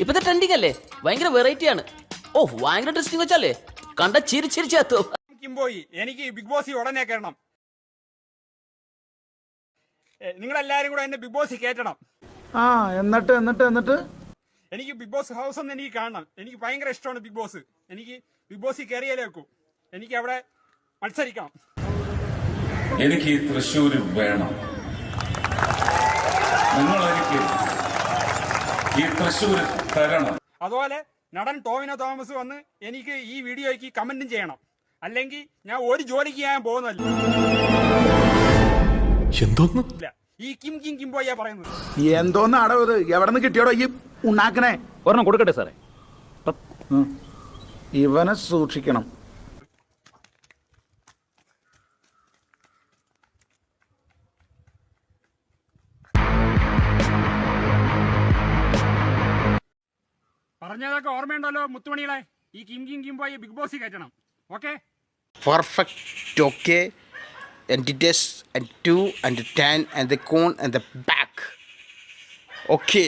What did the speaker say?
ഇപ്പത്തെ ട്രെൻഡിങ് അല്ലേ, ഭയങ്കര വെറൈറ്റിയാണ്. ഓ ഭയങ്കര ഇൻട്രസ്റ്റിംഗ് വെച്ചല്ലേ, കണ്ട ചിരിച്ചിരിച്ചെത്തും. പോയി എനിക്ക് ബിഗ് ബോസ് ഉടനെ കയറണം. നിങ്ങളെല്ലാരും കൂടെ എന്നെ ബിഗ് ബോസ് കയറ്റണം. എന്നിട്ട് എനിക്ക് ബിഗ് ബോസ് ഹൗസ് ഒന്ന് എനിക്ക് കാണണം. എനിക്ക് ഭയങ്കര ഇഷ്ടമാണ് ബിഗ് ബോസ്. എനിക്ക് ബിഗ് ബോസിൽ കയറിയാലേ വെക്കൂ. എനിക്ക് അവിടെ മത്സരിക്കണം. എനിക്ക് ഈ തൃശ്ശൂർ വേണം. നിങ്ങൾ എനിക്ക് ഈ തൃശ്ശൂർ തരണം. അതുപോലെ നടൻ ടോവിനോ തോമസ് വന്ന് എനിക്ക് ഈ വീഡിയോയ്ക്ക് കമന്റും ചെയ്യണം. അല്ലെങ്കിൽ ഞാൻ ഒരു ജോലിക്ക് ഞാൻ പോകുന്നല്ല. ഈ കിംബോയ്യാ പറയുന്നത്. എന്തോന്ന് അടവ്, എവിടെ നിന്ന് കിട്ടിയോടോ ഈ ഉണ്ടാക്കണേ? ഒരെണ്ണം കൊടുക്കട്ടെ സാറേ. ഇവനെ സൂക്ഷിക്കണം. പറഞ്ഞതൊക്കെ ഓർമ്മയുണ്ടല്ലോ മുത്തുമണികളെ. ഈ കിംബോയെ ബിഗ് ബോസ് കയറ്റണം. Okay, perfect, okay, and the dash and 2 and the 10 and the cone and the back, okay.